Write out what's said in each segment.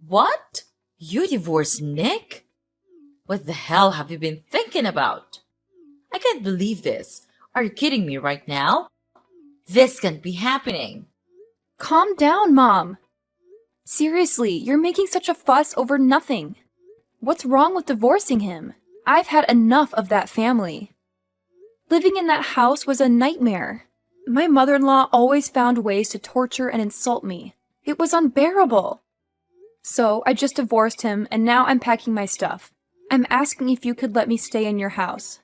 What? You divorced Nick? What the hell have you been thinking about? I can't believe this. Are you kidding me right now? This can't be happening. Calm down, Mom. Seriously, you're making such a fuss over nothing. What's wrong with divorcing him? I've had enough of that family. Living in that house was a nightmare. My mother-in-law always found ways to torture and insult me. It was unbearable. So I just divorced him, and now I'm packing my stuff. I'm asking if you could let me stay in your house.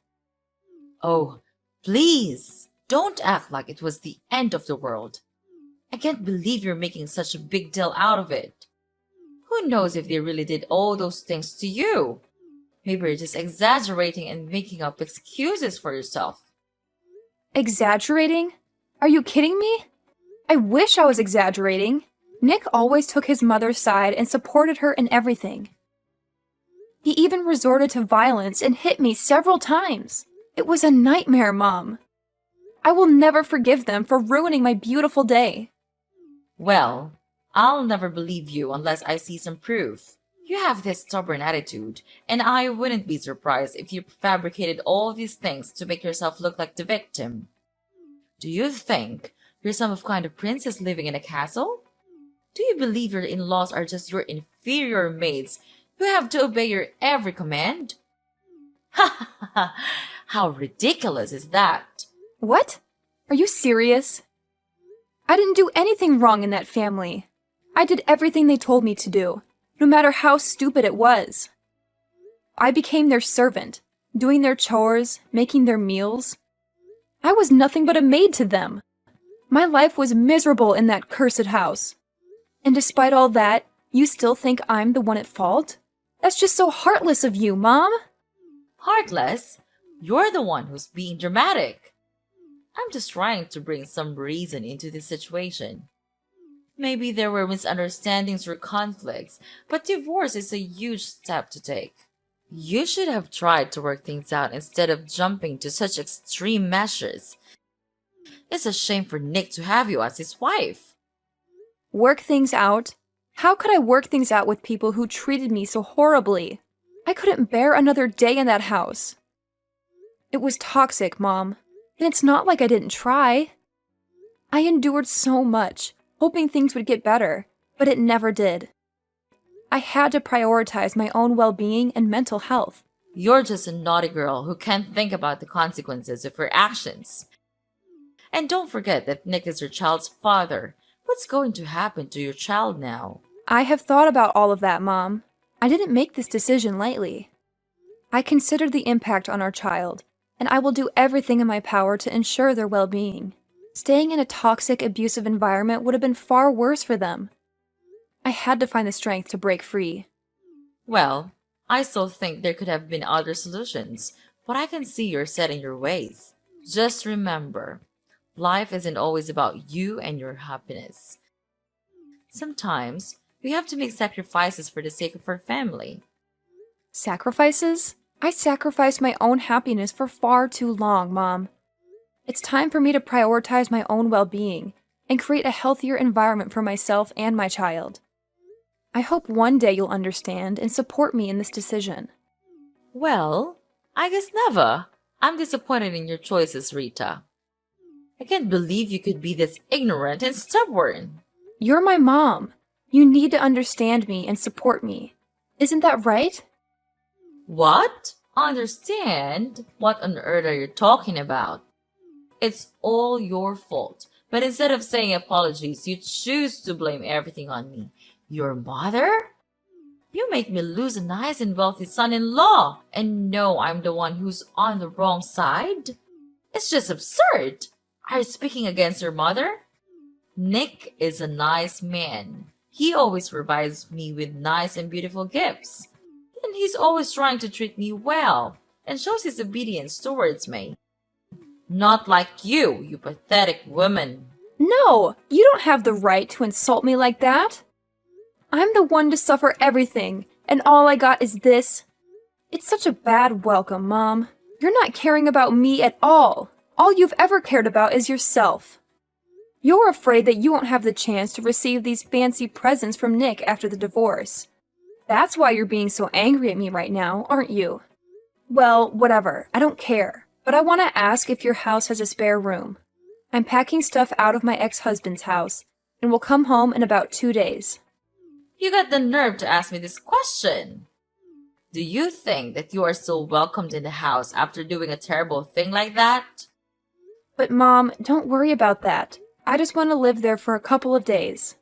Oh, please, don't act like it was the end of the world. I can't believe you're making such a big deal out of it. Who knows if they really did all those things to you? Maybe you're just exaggerating and making up excuses for yourself. Exaggerating? Are you kidding me? I wish I was exaggerating. Nick always took his mother's side and supported her in everything. He even resorted to violence and hit me several times. It was a nightmare, Mom. I will never forgive them for ruining my beautiful day. Well, I'll never believe you unless I see some proof. You have this stubborn attitude, and I wouldn't be surprised if you fabricated all these things to make yourself look like the victim. Do you think you're some kind of princess living in a castle? Do you believe your in-laws are just your inferior maids who have to obey your every command? Ha ha ha! How ridiculous is that? What? Are you serious? I didn't do anything wrong in that family. I did everything they told me to do, no matter how stupid it was. I became their servant, doing their chores, making their meals. I was nothing but a maid to them. My life was miserable in that cursed house. And despite all that, you still think I'm the one at fault? That's just so heartless of you, Mom. Heartless? You're the one who's being dramatic. I'm just trying to bring some reason into this situation. Maybe there were misunderstandings or conflicts, but divorce is a huge step to take. You should have tried to work things out instead of jumping to such extreme measures. It's a shame for Nick to have you as his wife. Work things out? How could I work things out with people who treated me so horribly? I couldn't bear another day in that house. It was toxic, Mom, and it's not like I didn't try. I endured so much, hoping things would get better, but it never did. I had to prioritize my own well-being and mental health. You're just a naughty girl who can't think about the consequences of her actions. And don't forget that Nick is your child's father. What's going to happen to your child now? I have thought about all of that, Mom. I didn't make this decision lightly. I considered the impact on our child, and I will do everything in my power to ensure their well-being. Staying in a toxic, abusive environment would have been far worse for them. I had to find the strength to break free. Well, I still think there could have been other solutions, but I can see you're set in your ways. Just remember, life isn't always about you and your happiness. Sometimes, we have to make sacrifices for the sake of our family. Sacrifices? I sacrificed my own happiness for far too long, Mom. It's time for me to prioritize my own well-being and create a healthier environment for myself and my child. I hope one day you'll understand and support me in this decision. Well, I guess never. I'm disappointed in your choices, Rita. I can't believe you could be this ignorant and stubborn. You're my mom. You need to understand me and support me. Isn't that right? What? Understand? What on earth are you talking about? It's all your fault. But instead of saying apologies, you choose to blame everything on me. Your mother? You make me lose a nice and wealthy son-in-law and know I'm the one who's on the wrong side? It's just absurd. Are you speaking against your mother? Nick is a nice man. He always provides me with nice and beautiful gifts. And he's always trying to treat me well and shows his obedience towards me. Not like you pathetic woman. No, you don't have the right to insult me like that. I'm the one to suffer everything, and all I got is this. It's such a bad welcome, Mom. You're not caring about me at all. All you've ever cared about is yourself. You're afraid that you won't have the chance to receive these fancy presents from Nick after the divorce. That's why you're being so angry at me right now, aren't you? Well, whatever. I don't care. But I want to ask if your house has a spare room. I'm packing stuff out of my ex-husband's house, and will come home in about 2 days. You got the nerve to ask me this question. Do you think that you are still welcomed in the house after doing a terrible thing like that? But Mom, don't worry about that. I just want to live there for a couple of days.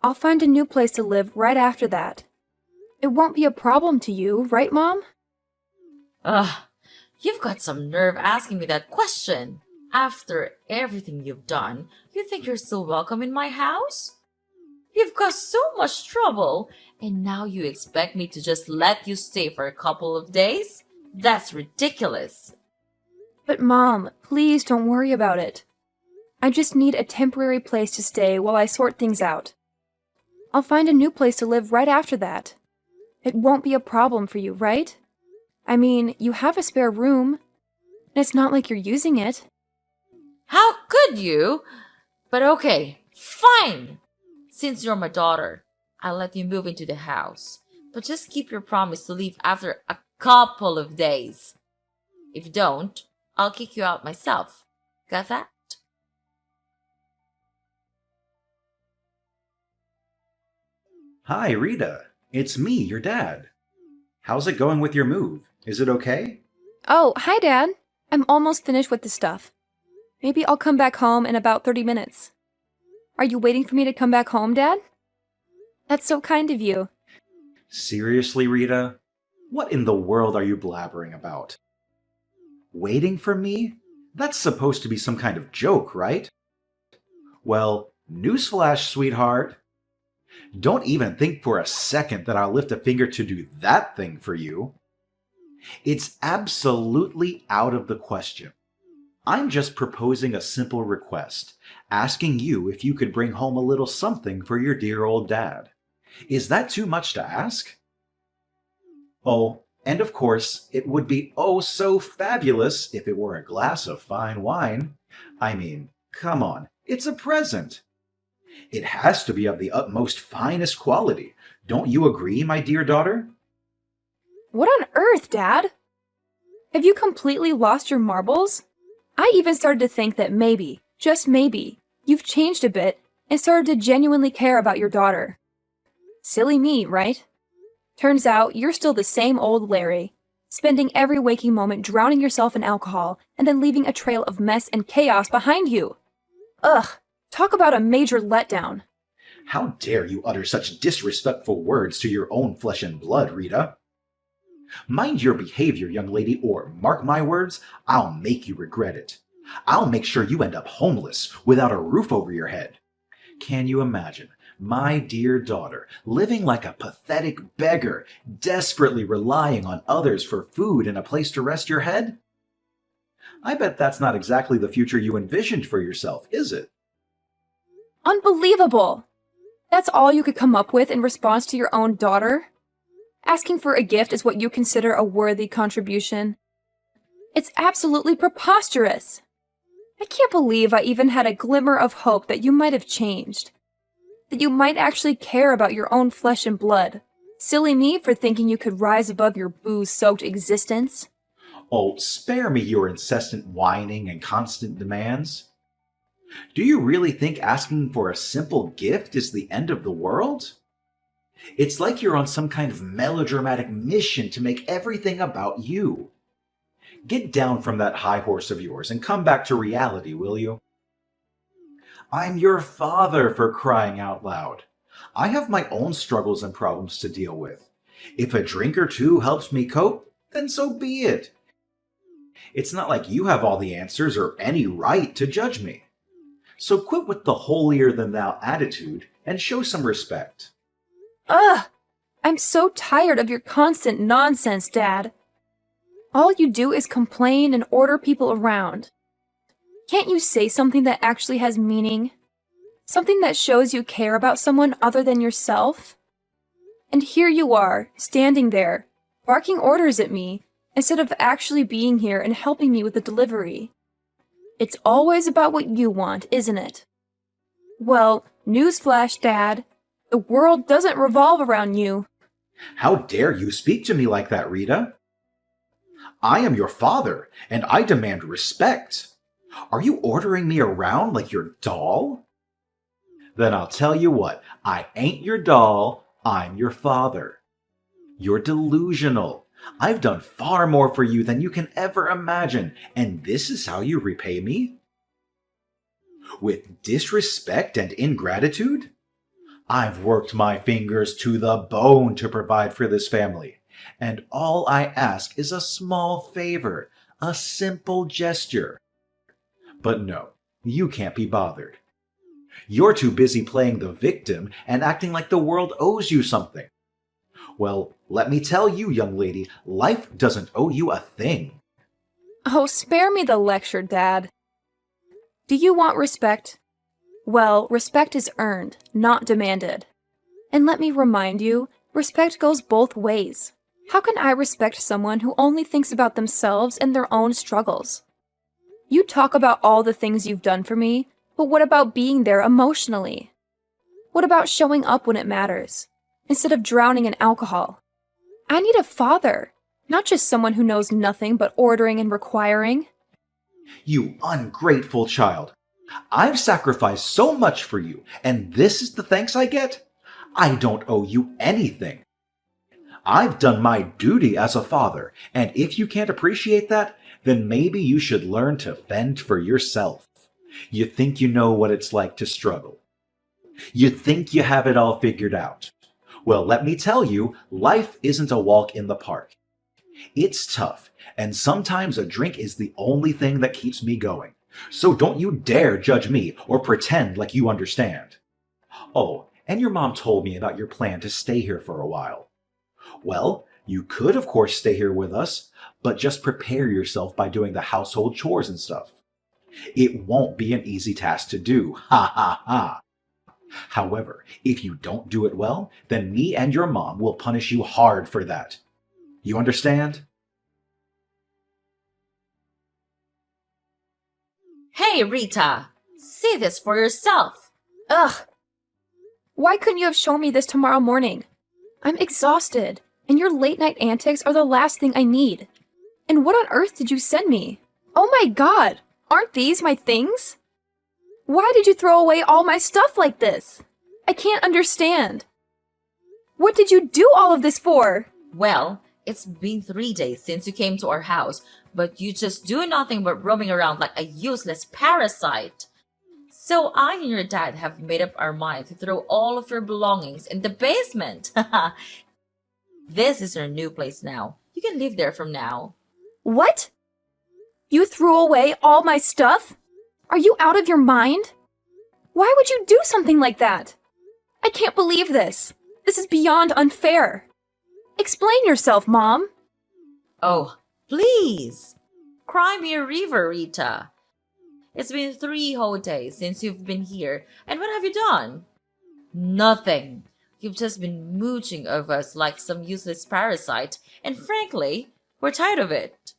I'll find a new place to live right after that. It won't be a problem to you, right, Mom? Ugh, you've got some nerve asking me that question. After everything you've done, you think you're still welcome in my house? You've caused so much trouble, and now you expect me to just let you stay for a couple of days? That's ridiculous. But Mom, please don't worry about it. I just need a temporary place to stay while I sort things out. I'll find a new place to live right after that. It won't be a problem for you, right? I mean, you have a spare room, and it's not like you're using it. How could you? But okay, fine. Since you're my daughter, I'll let you move into the house. But just keep your promise to leave after a couple of days. If you don't, I'll kick you out myself. Got that? Hi, Rita. It's me, your dad. How's it going with your move? Is it okay? Oh, hi, Dad. I'm almost finished with the stuff. Maybe I'll come back home in about 30 minutes. Are you waiting for me to come back home, Dad? That's so kind of you. Seriously, Rita? What in the world are you blabbering about? Waiting for me? That's supposed to be some kind of joke, right? Well, newsflash, sweetheart. Don't even think for a second that I'll lift a finger to do that thing for you. It's absolutely out of the question. I'm just proposing a simple request, asking you if you could bring home a little something for your dear old dad. Is that too much to ask? Oh, and of course, it would be oh so fabulous if it were a glass of fine wine. I mean, come on, it's a present. It has to be of the utmost finest quality. Don't you agree, my dear daughter? What on earth, Dad? Have you completely lost your marbles? I even started to think that maybe, just maybe, you've changed a bit and started to genuinely care about your daughter. Silly me, right? Turns out you're still the same old Larry, spending every waking moment drowning yourself in alcohol and then leaving a trail of mess and chaos behind you. Ugh, talk about a major letdown. How dare you utter such disrespectful words to your own flesh and blood, Rita? Mind your behavior, young lady, or mark my words, I'll make you regret it. I'll make sure you end up homeless, without a roof over your head. Can you imagine my dear daughter living like a pathetic beggar, desperately relying on others for food and a place to rest your head? I bet that's not exactly the future you envisioned for yourself, is it? Unbelievable! That's all you could come up with in response to your own daughter? Asking for a gift is what you consider a worthy contribution? It's absolutely preposterous! I can't believe I even had a glimmer of hope that you might have changed. That you might actually care about your own flesh and blood. Silly me for thinking you could rise above your booze-soaked existence. Oh, spare me your incessant whining and constant demands. Do you really think asking for a simple gift is the end of the world? It's like you're on some kind of melodramatic mission to make everything about you. Get down from that high horse of yours and come back to reality, will you? I'm your father, for crying out loud. I have my own struggles and problems to deal with. If a drink or two helps me cope, then so be it. It's not like you have all the answers or any right to judge me. So quit with the holier-than-thou attitude and show some respect. Ugh! I'm so tired of your constant nonsense, Dad. All you do is complain and order people around. Can't you say something that actually has meaning? Something that shows you care about someone other than yourself? And here you are, standing there, barking orders at me, instead of actually being here and helping me with the delivery. It's always about what you want, isn't it? Well, newsflash, Dad. The world doesn't revolve around you. How dare you speak to me like that, Rita? I am your father, and I demand respect. Are you ordering me around like your doll? Then I'll tell you what, I ain't your doll, I'm your father. You're delusional. I've done far more for you than you can ever imagine, and this is how you repay me? With disrespect and ingratitude? I've worked my fingers to the bone to provide for this family, and all I ask is a small favor, a simple gesture. But no, you can't be bothered. You're too busy playing the victim and acting like the world owes you something. Well, let me tell you, young lady, life doesn't owe you a thing. Oh, spare me the lecture, Dad. Do you want respect? Well, respect is earned, not demanded. And let me remind you, respect goes both ways. How can I respect someone who only thinks about themselves and their own struggles? You talk about all the things you've done for me, but what about being there emotionally? What about showing up when it matters, instead of drowning in alcohol? I need a father, not just someone who knows nothing but ordering and requiring. You ungrateful child. I've sacrificed so much for you, and this is the thanks I get? I don't owe you anything. I've done my duty as a father, and if you can't appreciate that, then maybe you should learn to fend for yourself. You think you know what it's like to struggle. You think you have it all figured out. Well, let me tell you, life isn't a walk in the park. It's tough, and sometimes a drink is the only thing that keeps me going. So don't you dare judge me or pretend like you understand. Oh, and your mom told me about your plan to stay here for a while. Well, you could of course stay here with us, but just prepare yourself by doing the household chores and stuff. It won't be an easy task to do, ha ha ha. However, if you don't do it well, then me and your mom will punish you hard for that. You understand? Hey, Rita! See this for yourself! Ugh! Why couldn't you have shown me this tomorrow morning? I'm exhausted, and your late-night antics are the last thing I need. And what on earth did you send me? Oh my god! Aren't these my things? Why did you throw away all my stuff like this? I can't understand. What did you do all of this for? Well, it's been 3 days since you came to our house, but you just do nothing but roaming around like a useless parasite. So I and your dad have made up our mind to throw all of your belongings in the basement. This is our new place now. You can live there from now. What? You threw away all my stuff? Are you out of your mind? Why would you do something like that? I can't believe this. This is beyond unfair. Explain yourself, Mom. Oh, please! Cry me a river, Rita. It's been 3 whole days since you've been here, and what have you done? Nothing. You've just been mooching over us like some useless parasite, and frankly, we're tired of it.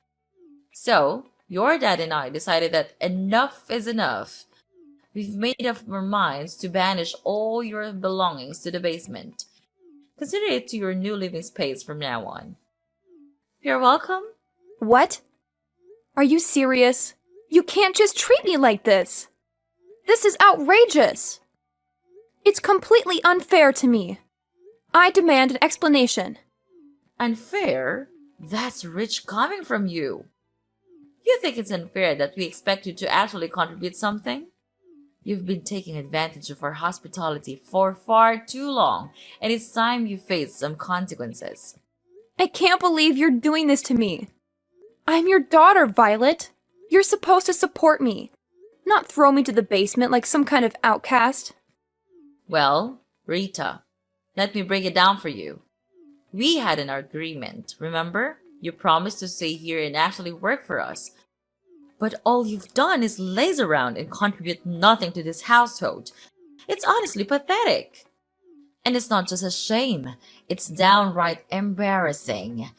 So, your dad and I decided that enough is enough. We've made up our minds to banish all your belongings to the basement. Consider it to your new living space from now on. You're welcome. What? Are you serious? You can't just treat me like this. This is outrageous. It's completely unfair to me. I demand an explanation. Unfair? That's rich coming from you. You think it's unfair that we expect you to actually contribute something? You've been taking advantage of our hospitality for far too long, and it's time you face some consequences. I can't believe you're doing this to me. I'm your daughter, Violet. You're supposed to support me, not throw me to the basement like some kind of outcast. Well, Rita, let me break it down for you. We had an agreement, remember? You promised to stay here and actually work for us. But all you've done is laze around and contribute nothing to this household. It's honestly pathetic. And it's not just a shame, it's downright embarrassing.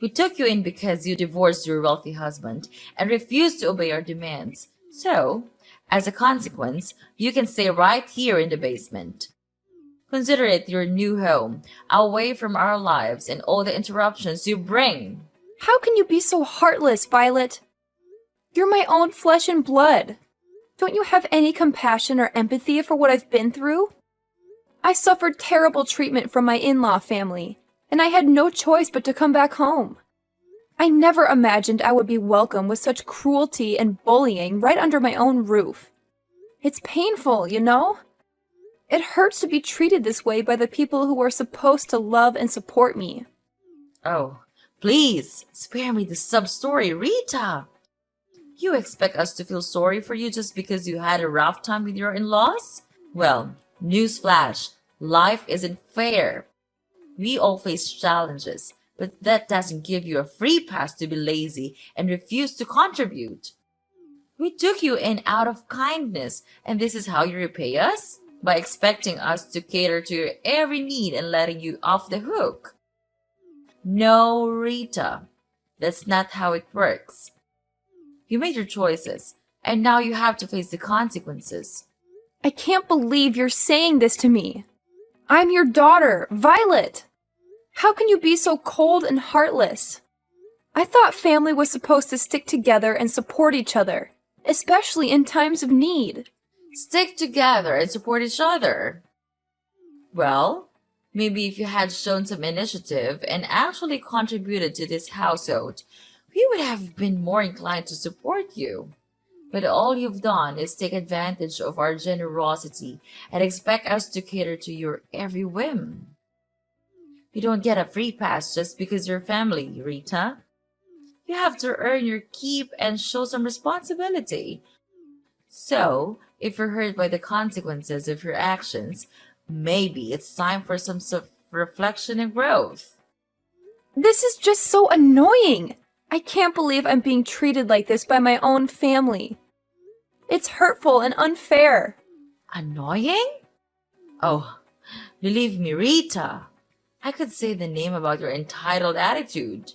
We took you in because you divorced your wealthy husband and refused to obey our demands. So, As a consequence, you can stay right here in the basement. Consider it your new home, away from our lives and all the interruptions you bring. How can you be so heartless, Violet? You're my own flesh and blood. Don't you have any compassion or empathy for what I've been through? I suffered terrible treatment from my in-law family, and I had no choice but to come back home. I never imagined I would be welcome with such cruelty and bullying right under my own roof. It's painful, you know? It hurts to be treated this way by the people who are supposed to love and support me. Oh, please, spare me the sub-story, Rita. You expect us to feel sorry for you just because you had a rough time with your in-laws? Well, newsflash, life isn't fair. We all face challenges, but that doesn't give you a free pass to be lazy and refuse to contribute. We took you in out of kindness, and this is how you repay us? By expecting us to cater to your every need and letting you off the hook. No, Rita, that's not how it works. You made your choices, and now you have to face the consequences. I can't believe you're saying this to me. I'm your daughter, Violet. How can you be so cold and heartless? I thought family was supposed to stick together and support each other, especially in times of need. Stick together and support each other. Well, maybe if you had shown some initiative and actually contributed to this household, we would have been more inclined to support you. But all you've done is take advantage of our generosity and expect us to cater to your every whim. You don't get a free pass just because you're family, Rita. You have to earn your keep and show some responsibility. So, if you're hurt by the consequences of your actions, maybe it's time for some reflection and growth. This is just so annoying. I can't believe I'm being treated like this by my own family. It's hurtful and unfair. Annoying? Oh, believe me, Rita. I could say the name about your entitled attitude.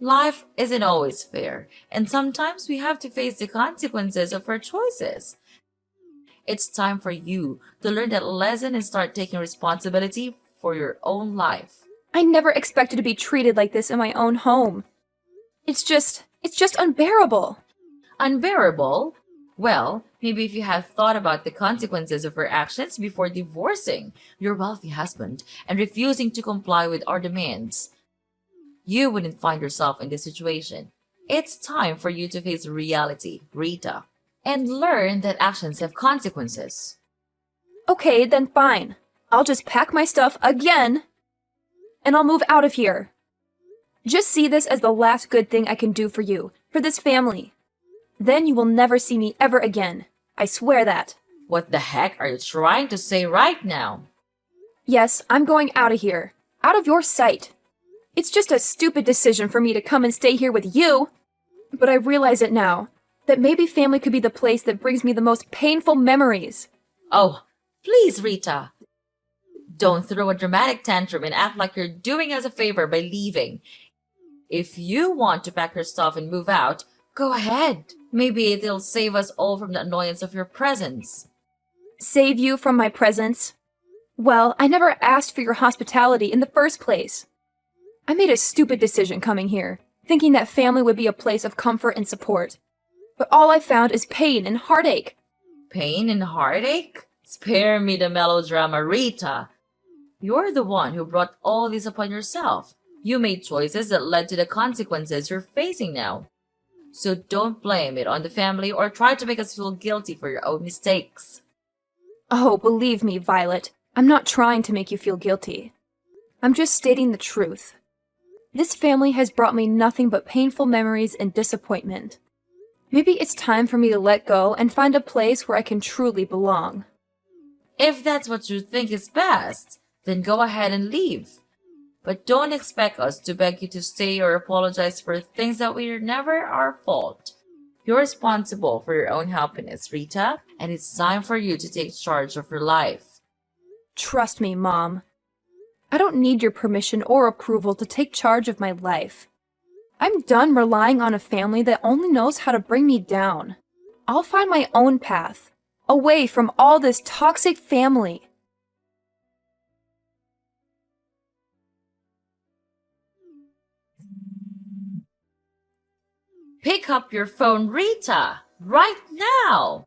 Life isn't always fair, and sometimes we have to face the consequences of our choices. It's time for you to learn that lesson and start taking responsibility for your own life. I never expected to be treated like this in my own home. It's just unbearable. Unbearable? Well, maybe if you had thought about the consequences of your actions before divorcing your wealthy husband and refusing to comply with our demands, you wouldn't find yourself in this situation. It's time for you to face reality, Rita, and learn that actions have consequences. Okay, then fine. I'll just pack my stuff again, and I'll move out of here. Just see this as the last good thing I can do for you, for this family. Then you will never see me ever again. I swear that. What the heck are you trying to say right now? Yes, I'm going out of here. Out of your sight. It's just a stupid decision for me to come and stay here with you. But I realize it now, that maybe family could be the place that brings me the most painful memories. Oh, please, Rita. Don't throw a dramatic tantrum and act like you're doing us a favor by leaving. If you want to pack your stuff and move out, go ahead. Maybe it'll save us all from the annoyance of your presence. Save you from my presence? Well, I never asked for your hospitality in the first place. I made a stupid decision coming here, thinking that family would be a place of comfort and support. But all I found is pain and heartache. Pain and heartache? Spare me the melodrama, Rita. You're the one who brought all this upon yourself. You made choices that led to the consequences you're facing now. So don't blame it on the family or try to make us feel guilty for your own mistakes. Oh, believe me, Violet, I'm not trying to make you feel guilty. I'm just stating the truth. This family has brought me nothing but painful memories and disappointment. Maybe it's time for me to let go and find a place where I can truly belong. If that's what you think is best, then go ahead and leave. But don't expect us to beg you to stay or apologize for things that were never our fault. You're responsible for your own happiness, Rita, and it's time for you to take charge of your life. Trust me, Mom. I don't need your permission or approval to take charge of my life. I'm done relying on a family that only knows how to bring me down. I'll find my own path, away from all this toxic family. Pick up your phone, Rita, right now.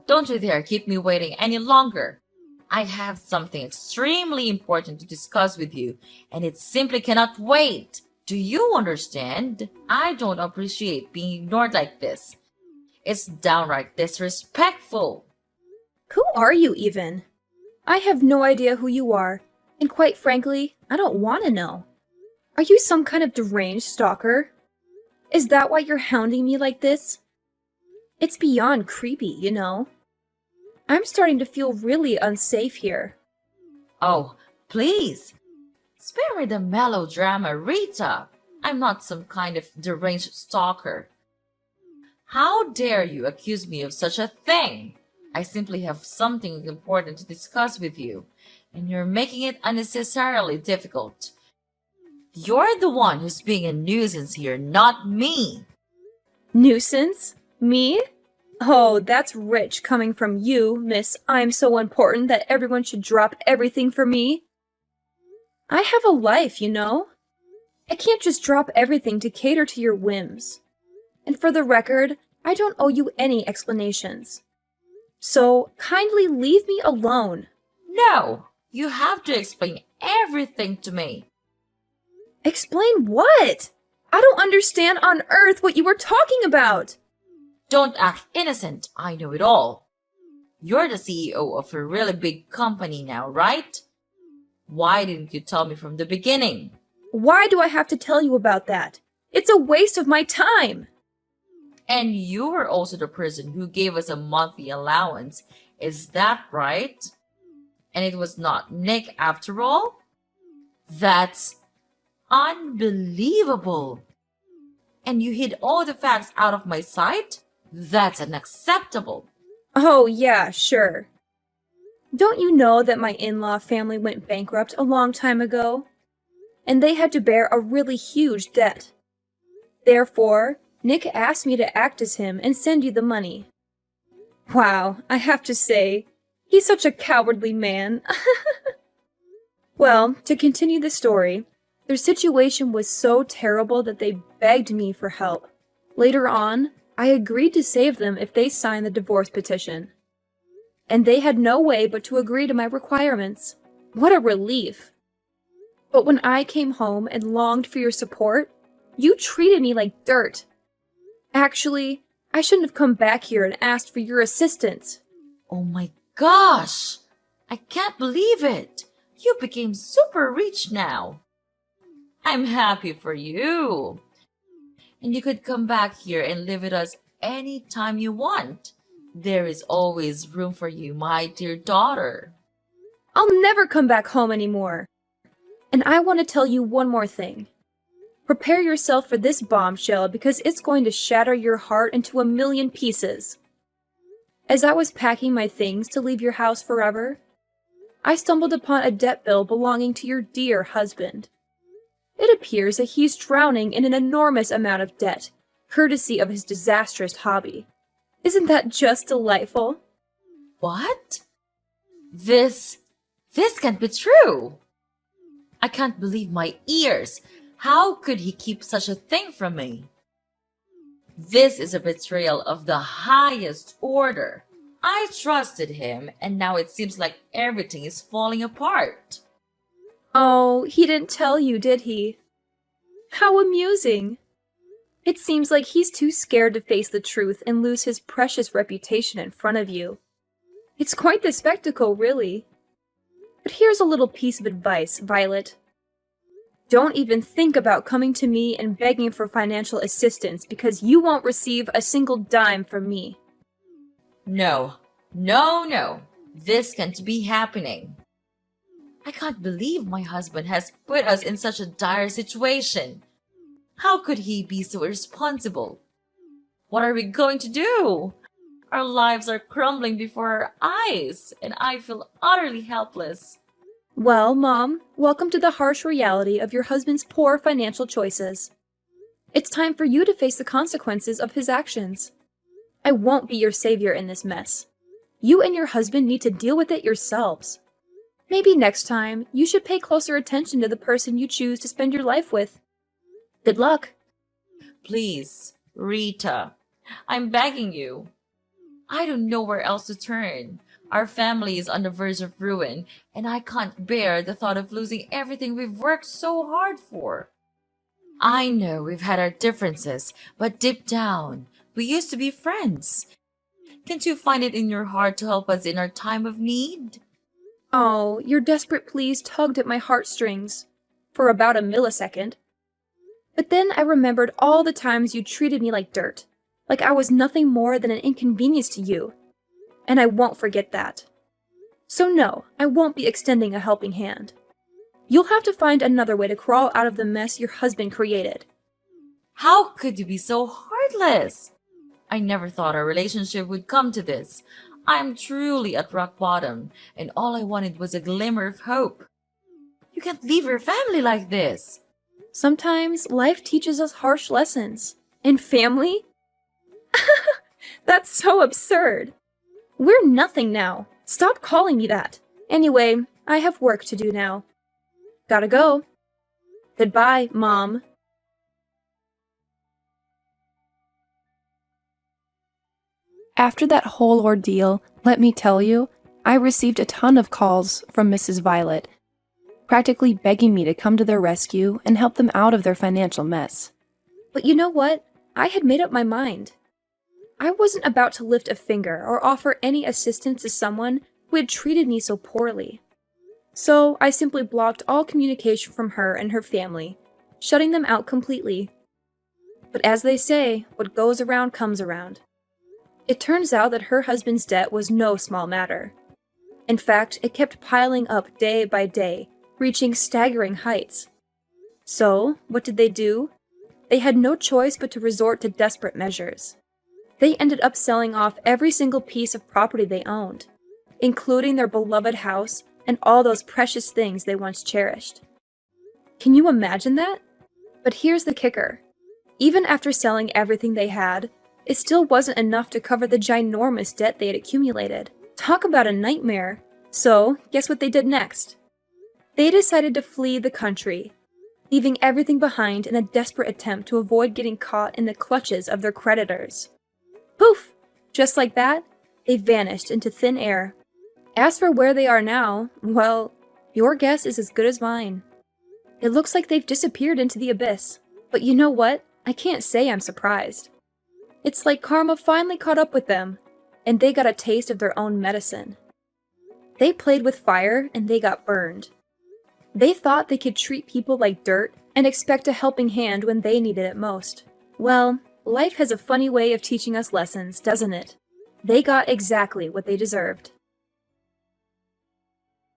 Don't you dare keep me waiting any longer. I have something extremely important to discuss with you, and it simply cannot wait. Do you understand? I don't appreciate being ignored like this. It's downright disrespectful. Who are you even? I have no idea who you are, and quite frankly, I don't want to know. Are you some kind of deranged stalker? Is that why you're hounding me like this? It's beyond creepy, you know. I'm starting to feel really unsafe here. Oh, please. Spare me the melodrama, Rita. I'm not some kind of deranged stalker. How dare you accuse me of such a thing? I simply have something important to discuss with you, and you're making it unnecessarily difficult. You're the one who's being a nuisance here, not me. Nuisance? Me? Oh, that's rich coming from you, Miss I'm so important that everyone should drop everything for me. I have a life, you know. I can't just drop everything to cater to your whims. And for the record, I don't owe you any explanations. So kindly leave me alone. No, you have to explain everything to me. Explain what? I don't understand on earth what you were talking about. Don't act innocent. I know it all. You're the CEO of a really big company now, right? Why didn't you tell me from the beginning? Why do I have to tell you about that? It's a waste of my time. And you were also the person who gave us a monthly allowance. Is that right? And it was not Nick after all? That's unbelievable. And you hid all the facts out of my sight? That's unacceptable. Oh, yeah, sure. Don't you know that my in-law family went bankrupt a long time ago? And they had to bear a really huge debt. Therefore, Nick asked me to act as him and send you the money. Wow, I have to say, he's such a cowardly man. Well, to continue the story, their situation was so terrible that they begged me for help. Later on, I agreed to save them if they signed the divorce petition. And they had no way but to agree to my requirements. What a relief! But when I came home and longed for your support, you treated me like dirt. Actually, I shouldn't have come back here and asked for your assistance. Oh my gosh! I can't believe it! You became super rich now. I'm happy for you. And you could come back here and live with us anytime you want. There is always room for you, my dear daughter. I'll never come back home anymore. And I want to tell you one more thing. Prepare yourself for this bombshell because it's going to shatter your heart into 1,000,000 pieces. As I was packing my things to leave your house forever, I stumbled upon a debt bill belonging to your dear husband. It appears that he's drowning in an enormous amount of debt, courtesy of his disastrous hobby. Isn't that just delightful? What? This can't be true. I can't believe my ears. How could he keep such a thing from me? This is a betrayal of the highest order. I trusted him, and now it seems like everything is falling apart. Oh, he didn't tell you, did he? How amusing. It seems like he's too scared to face the truth and lose his precious reputation in front of you. It's quite the spectacle, really. But here's a little piece of advice, Violet. Don't even think about coming to me and begging for financial assistance because you won't receive a single dime from me. No, no. This can't be happening. I can't believe my husband has put us in such a dire situation. How could he be so irresponsible? What are we going to do? Our lives are crumbling before our eyes, and I feel utterly helpless. Well, Mom, welcome to the harsh reality of your husband's poor financial choices. It's time for you to face the consequences of his actions. I won't be your savior in this mess. You and your husband need to deal with it yourselves. Maybe next time, you should pay closer attention to the person you choose to spend your life with. Good luck. Please, Rita, I'm begging you. I don't know where else to turn. Our family is on the verge of ruin, and I can't bear the thought of losing everything we've worked so hard for. I know we've had our differences, but deep down, we used to be friends. Can't you find it in your heart to help us in our time of need? Oh, your desperate pleas tugged at my heartstrings for about a millisecond. But then I remembered all the times you treated me like dirt, like I was nothing more than an inconvenience to you. And I won't forget that. So no, I won't be extending a helping hand. You'll have to find another way to crawl out of the mess your husband created. How could you be so heartless? I never thought our relationship would come to this. I'm truly at rock bottom, and all I wanted was a glimmer of hope. You can't leave your family like this. Sometimes life teaches us harsh lessons. And family? That's so absurd. We're nothing now. Stop calling me that. Anyway, I have work to do now. Gotta go. Goodbye, Mom. After that whole ordeal, let me tell you, I received a ton of calls from Mrs. Violet, practically begging me to come to their rescue and help them out of their financial mess. But you know what? I had made up my mind. I wasn't about to lift a finger or offer any assistance to someone who had treated me so poorly. So I simply blocked all communication from her and her family, shutting them out completely. But as they say, what goes around comes around. It turns out that her husband's debt was no small matter. In fact, it kept piling up day by day, reaching staggering heights. So, what did they do? They had no choice but to resort to desperate measures. They ended up selling off every single piece of property they owned, including their beloved house and all those precious things they once cherished. Can you imagine that? But here's the kicker. Even after selling everything they had, it still wasn't enough to cover the ginormous debt they had accumulated. Talk about a nightmare. So, guess what they did next? They decided to flee the country, leaving everything behind in a desperate attempt to avoid getting caught in the clutches of their creditors. Poof! Just like that, they vanished into thin air. As for where they are now, well, your guess is as good as mine. It looks like they've disappeared into the abyss. But you know what? I can't say I'm surprised. It's like karma finally caught up with them, and they got a taste of their own medicine. They played with fire, and they got burned. They thought they could treat people like dirt and expect a helping hand when they needed it most. Well, life has a funny way of teaching us lessons, doesn't it? They got exactly what they deserved.